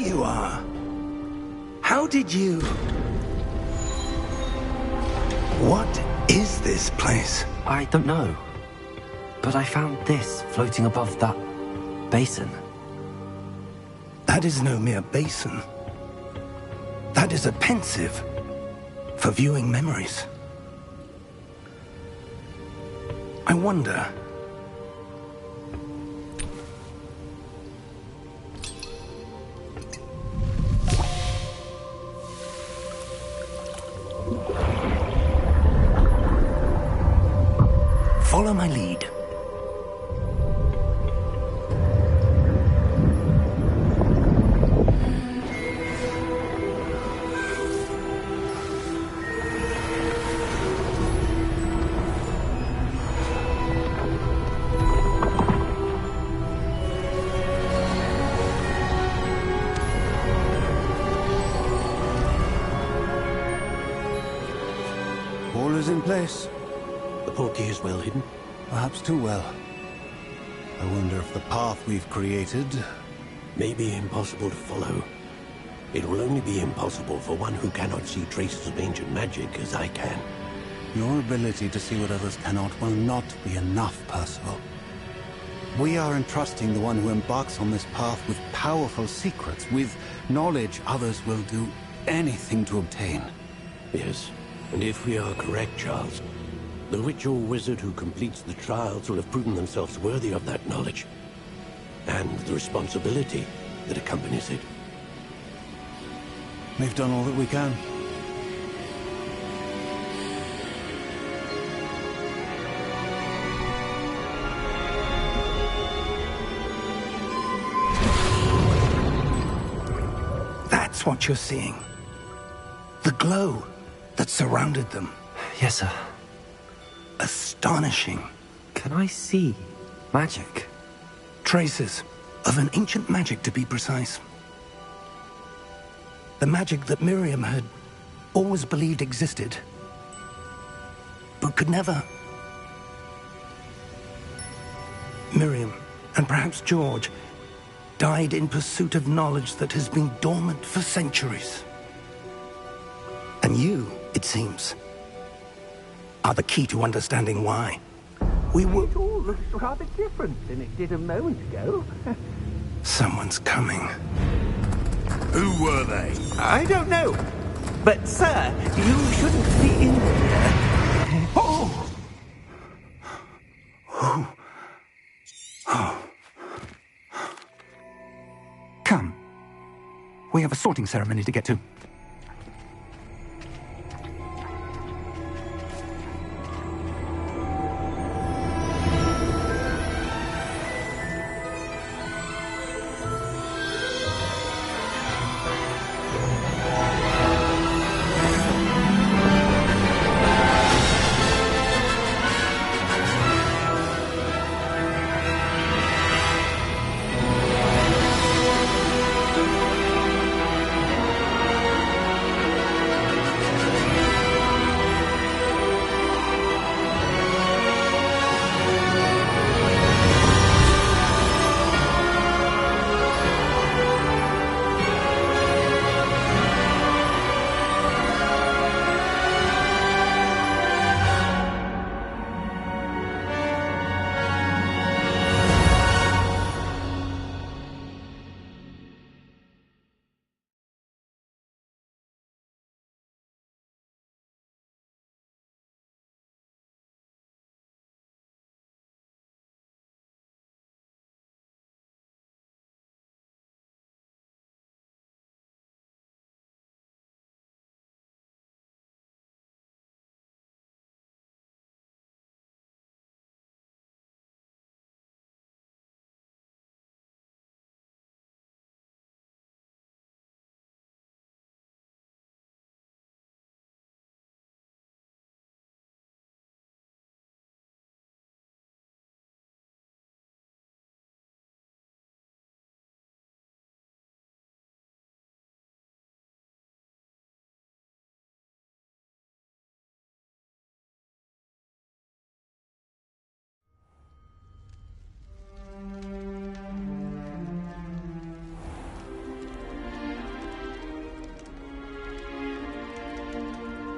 you are. How did you... What is this place? I don't know. But I found this floating above that basin. That is no mere basin. That is a pensive for viewing memories. I wonder... Follow my lead. All is in place. The portkey is well hidden. Perhaps too well. I wonder if the path we've created... may be impossible to follow. It will only be impossible for one who cannot see traces of ancient magic as I can. Your ability to see what others cannot will not be enough, Percival. We are entrusting the one who embarks on this path with powerful secrets, with knowledge others will do anything to obtain. Yes, and if we are correct, Charles, the witch or wizard who completes the trials will have proven themselves worthy of that knowledge, and the responsibility that accompanies it. We've done all that we can. That's what you're seeing. The glow that surrounded them. Yes, sir. Astonishing. Can I see magic? Traces of an ancient magic, to be precise. The magic that Miriam had always believed existed, but could never. Miriam, and perhaps George, died in pursuit of knowledge that has been dormant for centuries. And you, it seems, are the key to understanding why. We were... It all looks rather different than it did a moment ago. Someone's coming. Who were they? I don't know. But, sir, you shouldn't be in here. Oh! Oh. Oh. Come. We have a sorting ceremony to get to.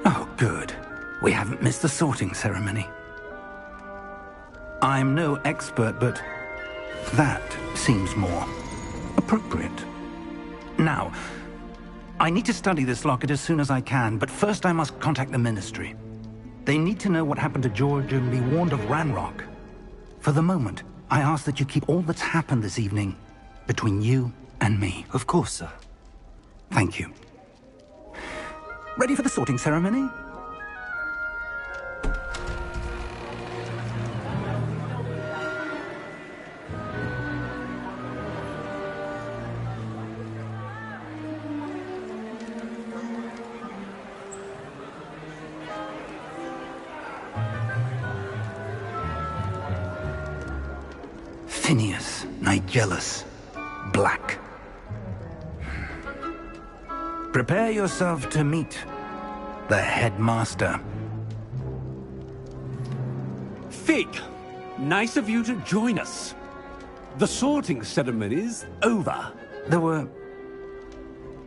Oh, good. We haven't missed the sorting ceremony. I'm no expert, but that seems more appropriate. Now, I need to study this locket as soon as I can, but first I must contact the Ministry. They need to know what happened to George and be warned of Ranrock. For the moment, I ask that you keep all that's happened this evening between you and me. Of course, sir. Thank you. Ready for the sorting ceremony? Phineas, Nigellus, Black. Prepare yourself to meet the headmaster. Fig, nice of you to join us. The sorting ceremony's over. There were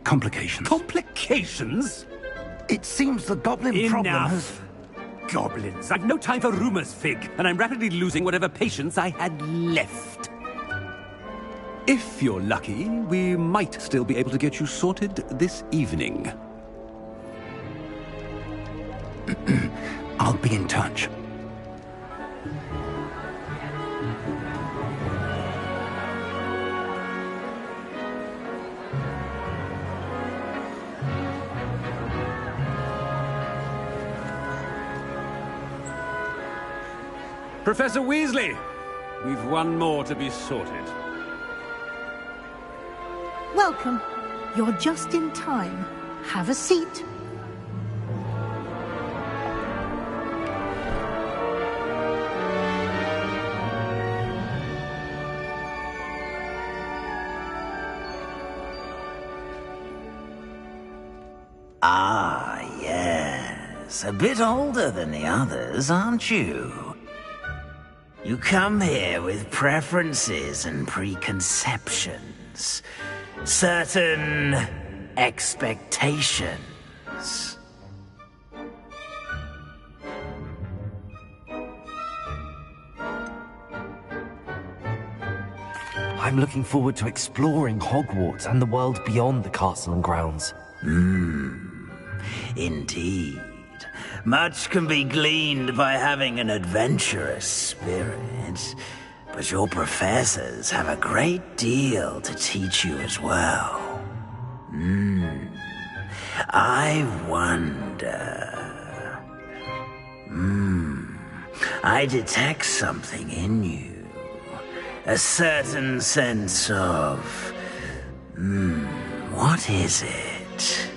complications. Complications? It seems the goblin problem has... Enough. Goblins. I've no time for rumors, Fig, and I'm rapidly losing whatever patience I had left. If you're lucky, we might still be able to get you sorted this evening. I'll be in touch. Professor Weasley, we've one more to be sorted. Welcome. You're just in time. Have a seat. Ah, yes. A bit older than the others, aren't you? You come here with preferences and preconceptions. Certain expectations. I'm looking forward to exploring Hogwarts and the world beyond the castle and grounds. Indeed. Much can be gleaned by having an adventurous spirit, but your professors have a great deal to teach you as well. I wonder... I detect something in you. A certain sense of... what is it?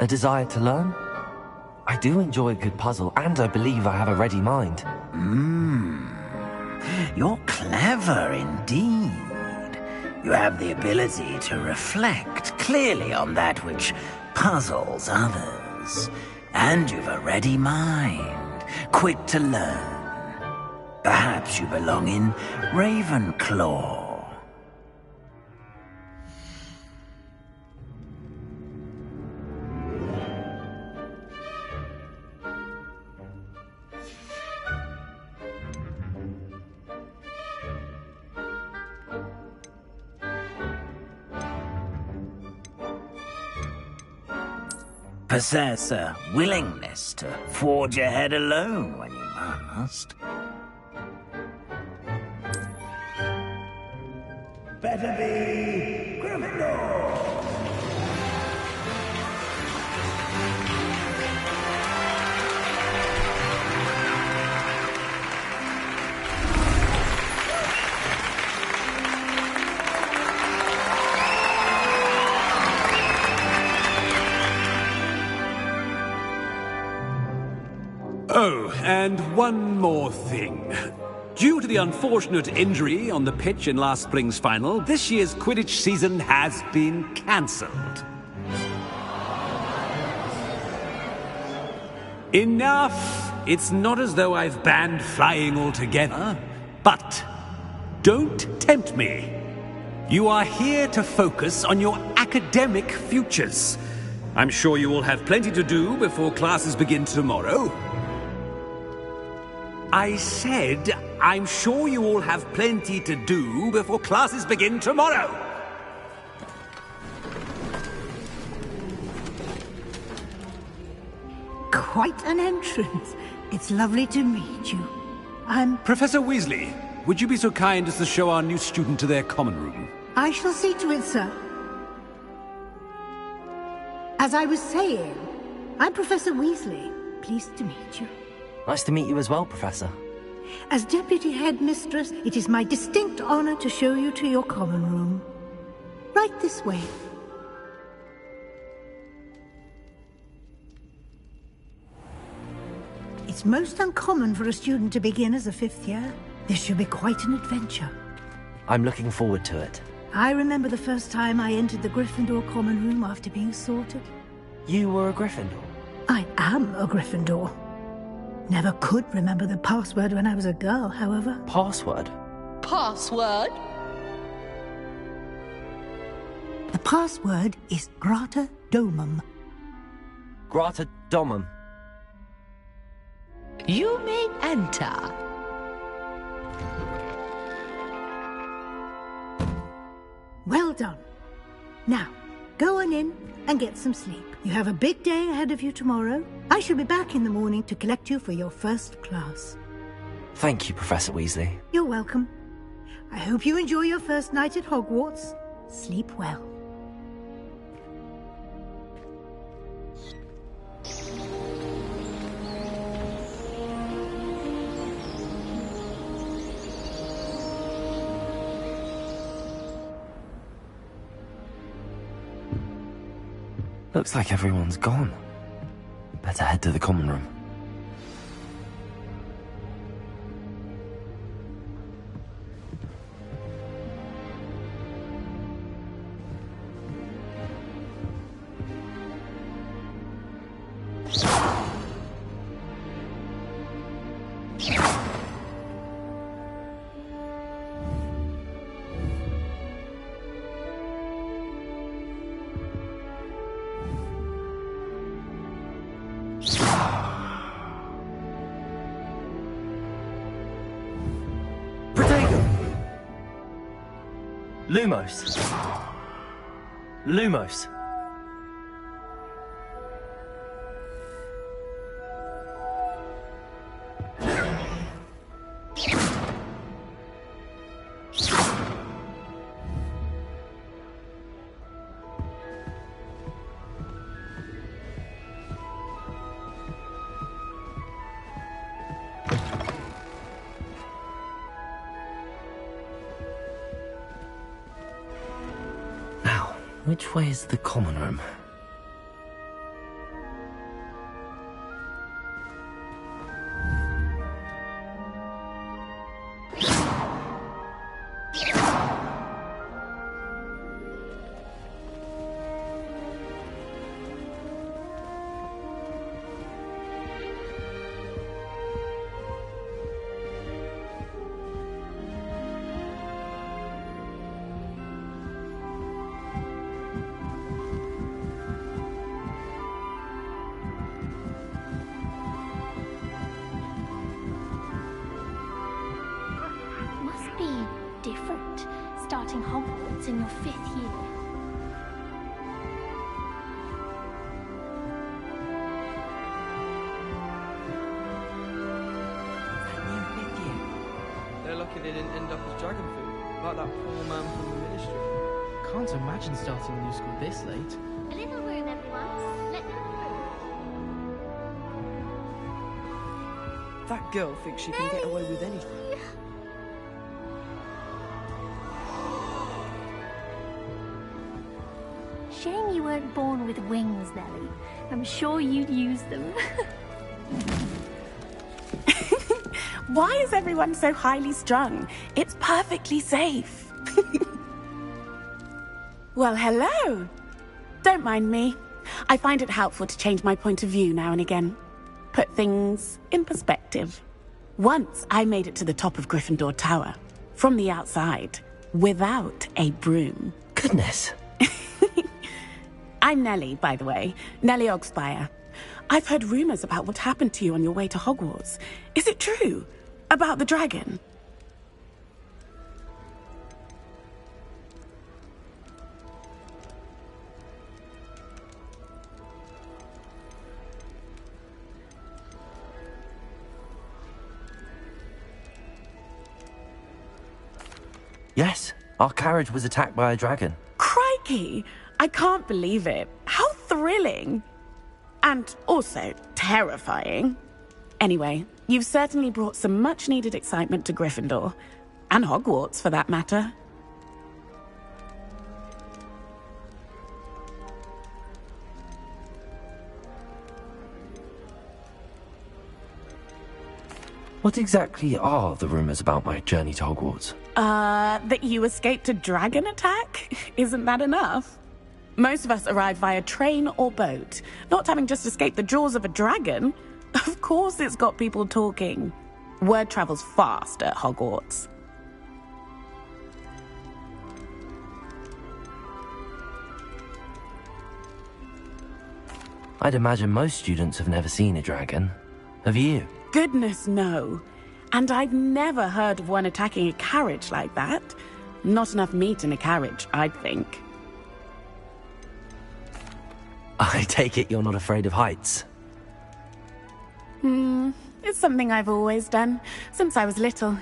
A desire to learn? I do enjoy a good puzzle, and I believe I have a ready mind. You're clever indeed. You have the ability to reflect clearly on that which puzzles others. And you've a ready mind, quick to learn. Perhaps you belong in Ravenclaw. Possess a willingness to forge ahead alone when you must. Better be Gryffindor! Oh, and one more thing. Due to the unfortunate injury on the pitch in last spring's final, this year's Quidditch season has been cancelled. Enough it's not as though I've banned flying altogether, but don't tempt me. You are here to focus on your academic futures. I'm sure you will have plenty to do before classes begin tomorrow. I said, I'm sure you all have plenty to do before classes begin tomorrow. Quite an entrance. It's lovely to meet you. I'm... Professor Weasley, would you be so kind as to show our new student to their common room? I shall see to it, sir. As I was saying, I'm Professor Weasley. Pleased to meet you. Nice to meet you as well, Professor. As Deputy Headmistress, it is my distinct honor to show you to your common room. Right this way. It's most uncommon for a student to begin as a fifth year. This should be quite an adventure. I'm looking forward to it. I remember the first time I entered the Gryffindor common room after being sorted. You were a Gryffindor? I am a Gryffindor. Never could remember the password when I was a girl, however. Password? Password? The password is Grata Domum. Grata Domum. You may enter. Well done. Now, go on in and get some sleep. You have a big day ahead of you tomorrow. I shall be back in the morning to collect you for your first class. Thank you, Professor Weasley. You're welcome. I hope you enjoy your first night at Hogwarts. Sleep well. Looks like everyone's gone. Better head to the common room. Lumos. Lumos. Which way is the common room? Different, starting Hogwarts in your 5th year. They're lucky they didn't end up as dragon food, like that poor man from the ministry. Can't imagine starting a new school this late. A little room, everyone. Let them through. That girl thinks she can get away with anything. Shame you weren't born with wings, Nellie. I'm sure you'd use them. Why is everyone so highly strung? It's perfectly safe. Well, hello. Don't mind me. I find it helpful to change my point of view now and again. put things in perspective. Once I made it to the top of Gryffindor Tower, from the outside, without a broom. Goodness. I'm Nellie, by the way. Nellie Ogspire. I've heard rumors about what happened to you on your way to Hogwarts. Is it true? About the dragon? Yes, our carriage was attacked by a dragon. Crikey! I can't believe it. How thrilling! And also terrifying. Anyway, you've certainly brought some much-needed excitement to Gryffindor. And Hogwarts, for that matter. What exactly are the rumors about my journey to Hogwarts? That you escaped a dragon attack? Isn't that enough? Most of us arrive via train or boat, not having just escaped the jaws of a dragon. Of course it's got people talking. Word travels fast at Hogwarts. I'd imagine most students have never seen a dragon. Have you? Goodness, no. And I've never heard of one attacking a carriage like that. Not enough meat in a carriage, I'd think. I take it you're not afraid of heights? It's something I've always done, since I was little.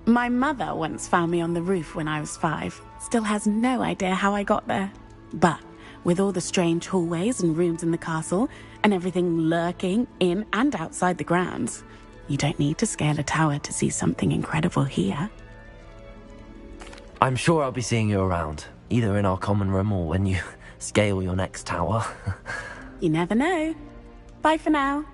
My mother once found me on the roof when I was 5. Still has no idea how I got there. But with all the strange hallways and rooms in the castle, and everything lurking in and outside the grounds, you don't need to scale a tower to see something incredible here. I'm sure I'll be seeing you around, either in our common room or when you scale your next tower. You never know. Bye for now.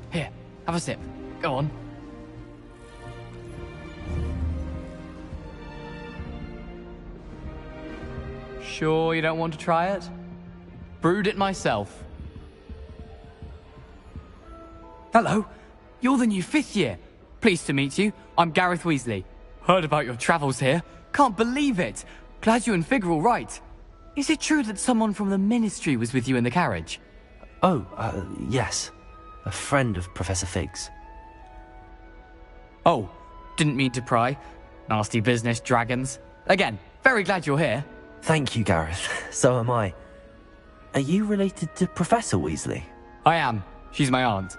Here, have a sip. Go on. Sure you don't want to try it? Brewed it myself. Hello, you're the new 5th year. Pleased to meet you. I'm Gareth Weasley. Heard about your travels here. Can't believe it. Glad you and Fig are all right. Is it true that someone from the Ministry was with you in the carriage? Oh, yes. A friend of Professor Fig's. Oh, didn't mean to pry. Nasty business, dragons. Again, very glad you're here. Thank you, Gareth. So am I. Are you related to Professor Weasley? I am. She's my aunt.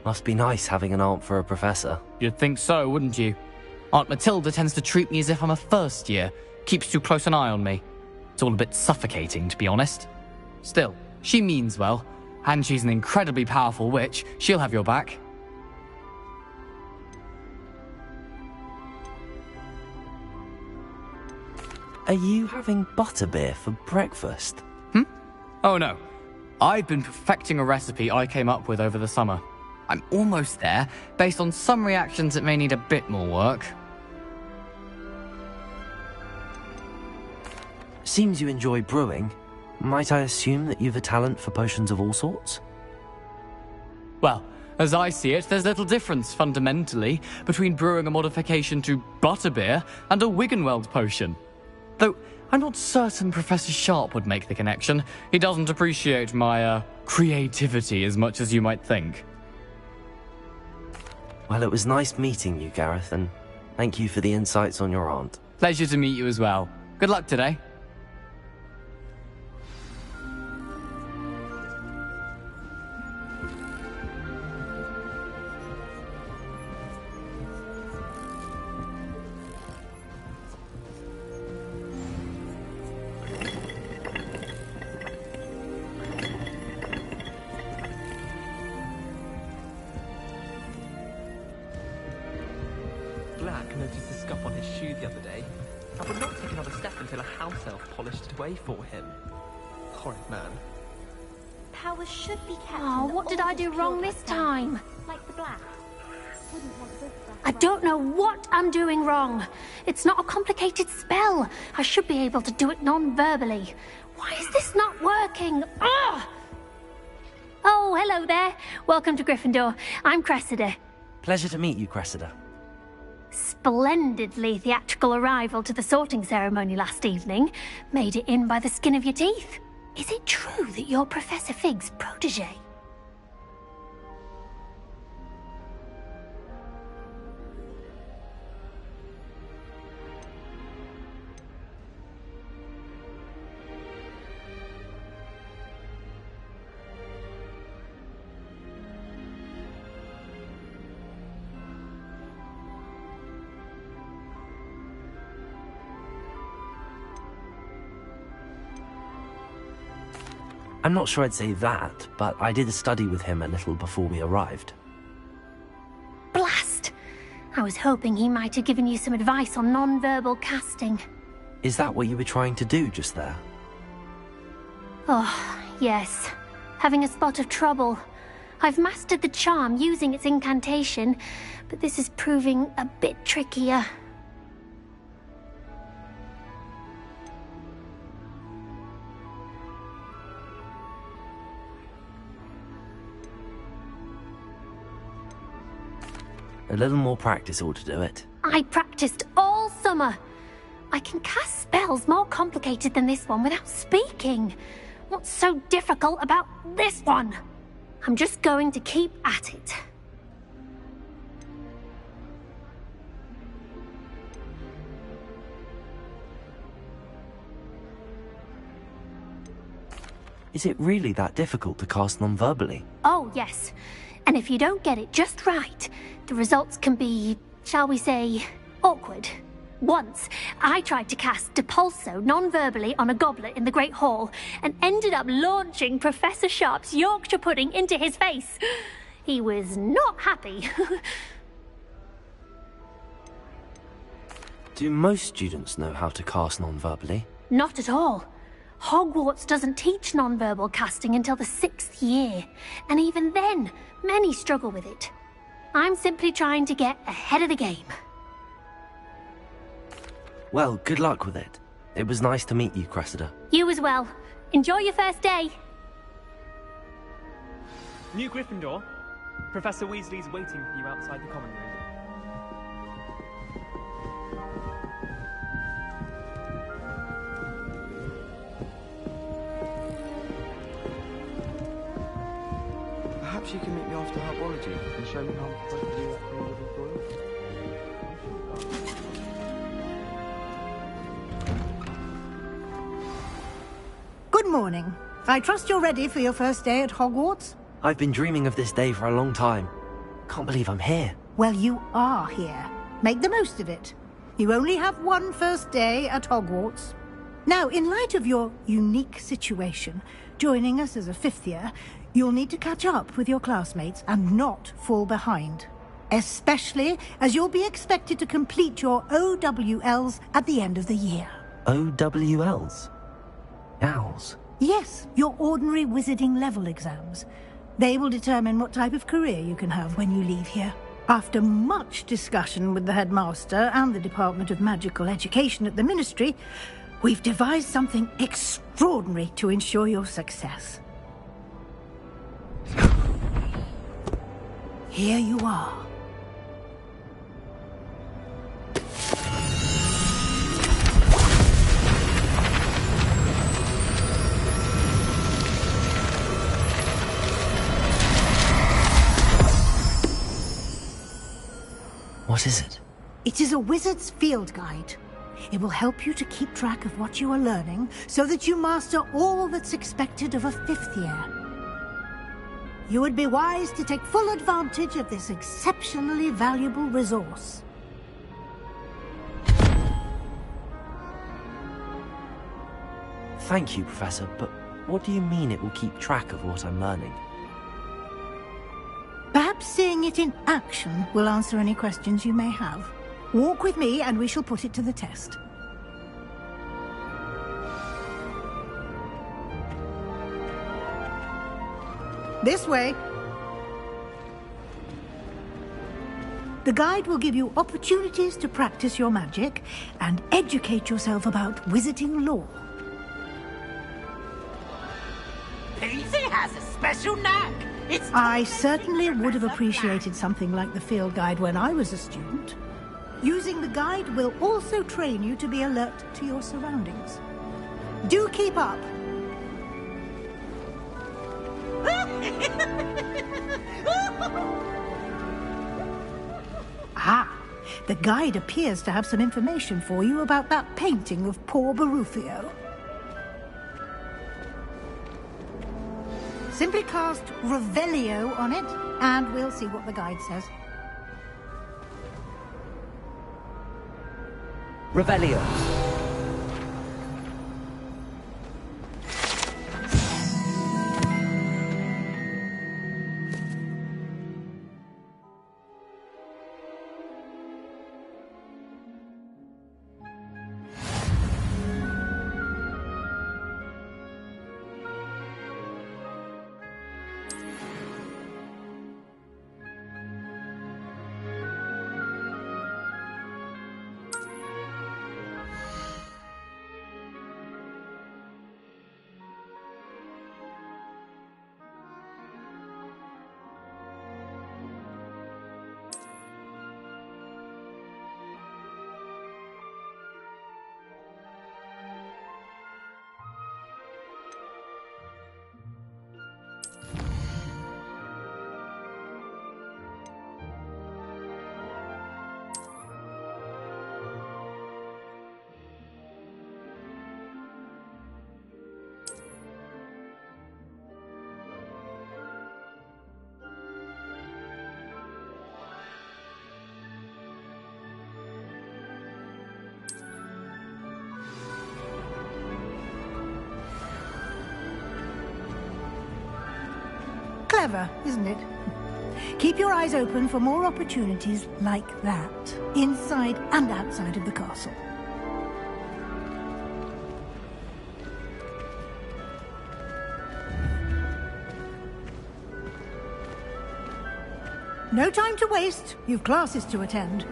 Must be nice having an aunt for a professor. You'd think so, wouldn't you? Aunt Matilda tends to treat me as if I'm a first year. Keeps too close an eye on me. It's all a bit suffocating, to be honest. Still, she means well. And she's an incredibly powerful witch. She'll have your back. Are you having butterbeer for breakfast? Oh no. I've been perfecting a recipe I came up with over the summer. I'm almost there, based on some reactions that may need a bit more work. Seems you enjoy brewing. Might I assume that you've a talent for potions of all sorts? Well, as I see it, there's little difference, fundamentally, between brewing a modification to butterbeer and a Wiggenweld potion. Though, I'm not certain Professor Sharp would make the connection. He doesn't appreciate my, creativity as much as you might think. Well, it was nice meeting you, Gareth, and thank you for the insights on your aunt. Pleasure to meet you as well. Good luck today. Black noticed the scuff on his shoe the other day. I would not take another step until a house elf polished it away for him. Horrid man. Powers should be kept. Oh, what did I do wrong this time? Like the black. Wouldn't want this black. I don't know what I'm doing wrong. It's not a complicated spell. I should be able to do it non-verbally. Why is this not working? Ugh! Oh, hello there. Welcome to Gryffindor. I'm Cressida. Pleasure to meet you, Cressida. Splendidly theatrical arrival to the sorting ceremony last evening. Made it in by the skin of your teeth. Is it true that you're Professor Fig's protege? I'm not sure I'd say that, but I did study with him a little before we arrived. Blast! I was hoping he might have given you some advice on non-verbal casting. Is that what you were trying to do just there? Oh, yes. Having a spot of trouble. I've mastered the charm using its incantation, but this is proving a bit trickier. A little more practice ought to do it. I practiced all summer. I can cast spells more complicated than this one without speaking. What's so difficult about this one? I'm just going to keep at it. Is it really that difficult to cast non-verbally? Oh, yes. And if you don't get it just right, the results can be, shall we say, awkward. Once, I tried to cast Depulso non-verbally on a goblet in the Great Hall and ended up launching Professor Sharp's Yorkshire pudding into his face. He was not happy. Do most students know how to cast non-verbally? Not at all. Hogwarts doesn't teach non-verbal casting until the 6th year, and even then, many struggle with it. I'm simply trying to get ahead of the game. Well, good luck with it. It was nice to meet you, Cressida. You as well. Enjoy your first day. New Gryffindor. Professor Weasley's waiting for you outside the common room. Perhaps you can meet me after Herbology and show me how I'm supposed to do that for a living foil. Good morning. I trust you're ready for your first day at Hogwarts? I've been dreaming of this day for a long time. Can't believe I'm here. Well, you are here. Make the most of it. You only have one first day at Hogwarts. Now, in light of your unique situation, joining us as a 5th year, you'll need to catch up with your classmates and not fall behind. Especially as you'll be expected to complete your OWLs at the end of the year. OWLs? Owls? Yes, your ordinary wizarding level exams. They will determine what type of career you can have when you leave here. After much discussion with the headmaster and the Department of Magical Education at the Ministry, we've devised something extraordinary to ensure your success. Here you are. What is it? It is a wizard's field guide. It will help you to keep track of what you are learning so that you master all that's expected of a 5th year. You would be wise to take full advantage of this exceptionally valuable resource. Thank you, Professor, but what do you mean it will keep track of what I'm learning? Perhaps seeing it in action will answer any questions you may have. Walk with me and we shall put it to the test. This way. The guide will give you opportunities to practice your magic and educate yourself about wizarding lore. Peasy has a special knack. I certainly would have appreciated something like the field guide when I was a student. Using the guide will also train you to be alert to your surroundings. Do keep up. Ah, the guide appears to have some information for you about that painting of poor Barufio. Simply cast Revelio on it, and we'll see what the guide says. Revelio. Clever, isn't it? Keep your eyes open for more opportunities like that, inside and outside of the castle. No time to waste. You've classes to attend.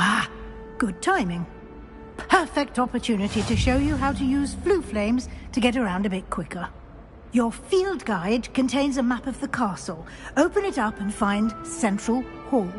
Ah, good timing. Perfect opportunity to show you how to use flue flames to get around a bit quicker. Your field guide contains a map of the castle. Open it up and find Central Hall.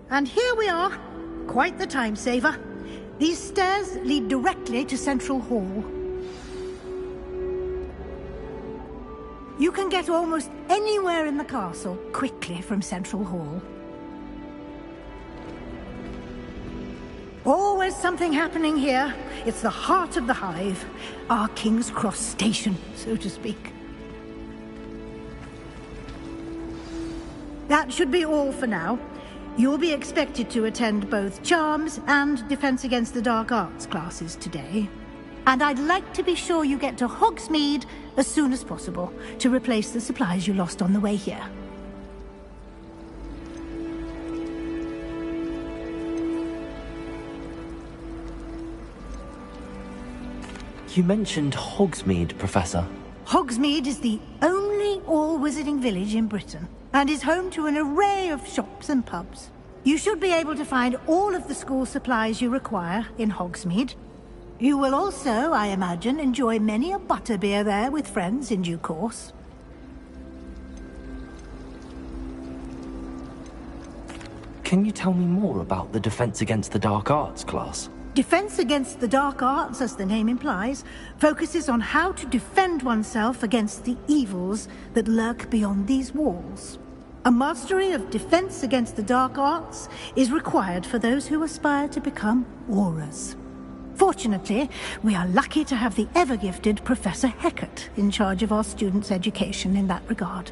And here we are. Quite the time saver. These stairs lead directly to Central Hall. You can get almost anywhere in the castle quickly from Central Hall. Always something happening here. It's the heart of the hive. Our King's Cross station, so to speak. That should be all for now. You'll be expected to attend both Charms and Defense Against the Dark Arts classes today. And I'd like to be sure you get to Hogsmeade as soon as possible to replace the supplies you lost on the way here. You mentioned Hogsmeade, Professor. Hogsmeade is the only all-wizarding village in Britain, and is home to an array of shops and pubs. You should be able to find all of the school supplies you require in Hogsmeade. You will also, I imagine, enjoy many a butterbeer there with friends in due course. Can you tell me more about the Defense Against the Dark Arts class? Defense Against the Dark Arts, as the name implies, focuses on how to defend oneself against the evils that lurk beyond these walls. A mastery of Defense Against the Dark Arts is required for those who aspire to become Aurors. Fortunately, we are lucky to have the ever-gifted Professor Hecat in charge of our students' education in that regard.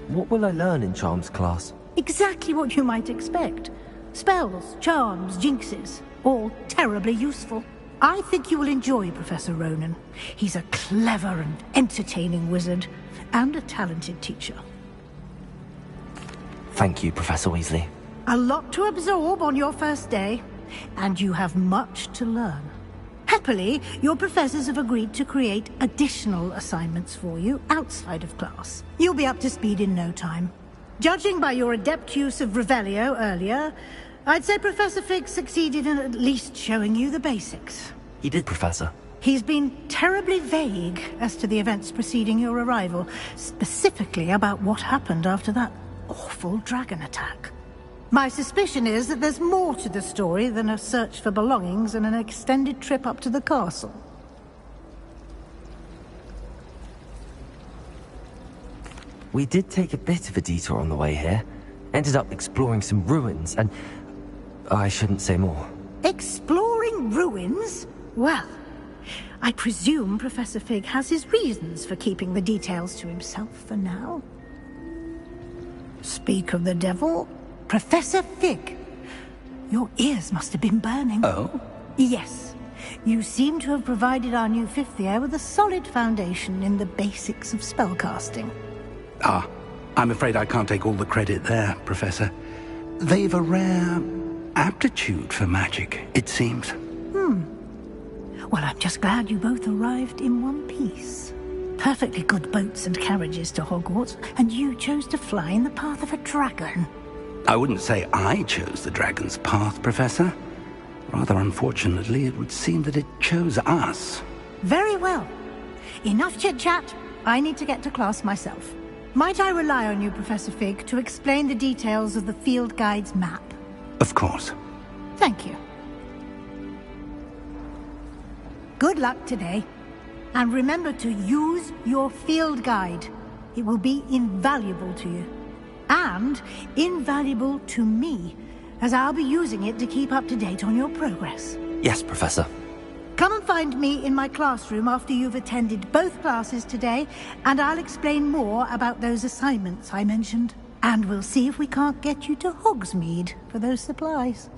What will I learn in Charms class? Exactly what you might expect. Spells, charms, jinxes, all terribly useful. I think you will enjoy Professor Ronan. He's a clever and entertaining wizard, and a talented teacher. Thank you, Professor Weasley. A lot to absorb on your first day, and you have much to learn. Happily, your professors have agreed to create additional assignments for you outside of class. You'll be up to speed in no time. Judging by your adept use of Revelio earlier, I'd say Professor Fig succeeded in at least showing you the basics. He did, Professor. He's been terribly vague as to the events preceding your arrival, specifically about what happened after that awful dragon attack. My suspicion is that there's more to the story than a search for belongings and an extended trip up to the castle. We did take a bit of a detour on the way here. Ended up exploring some ruins, and I shouldn't say more. Exploring ruins? Well, I presume Professor Fig has his reasons for keeping the details to himself for now. Speak of the devil, Professor Fig. Your ears must have been burning. Oh? Yes. You seem to have provided our new fifth year with a solid foundation in the basics of spellcasting. Ah, I'm afraid I can't take all the credit there, Professor. They've a rare aptitude for magic, it seems. Well, I'm just glad you both arrived in one piece. Perfectly good boats and carriages to Hogwarts, and you chose to fly in the path of a dragon. I wouldn't say I chose the dragon's path, Professor. Rather unfortunately, it would seem that it chose us. Very well. Enough chit-chat. I need to get to class myself. Might I rely on you, Professor Fig, to explain the details of the field guide's map? Of course. Thank you. Good luck today. And remember to use your field guide. It will be invaluable to you. And invaluable to me, as I'll be using it to keep up to date on your progress. Yes, Professor. Come and find me in my classroom after you've attended both classes today, and I'll explain more about those assignments I mentioned. And we'll see if we can't get you to Hogsmeade for those supplies.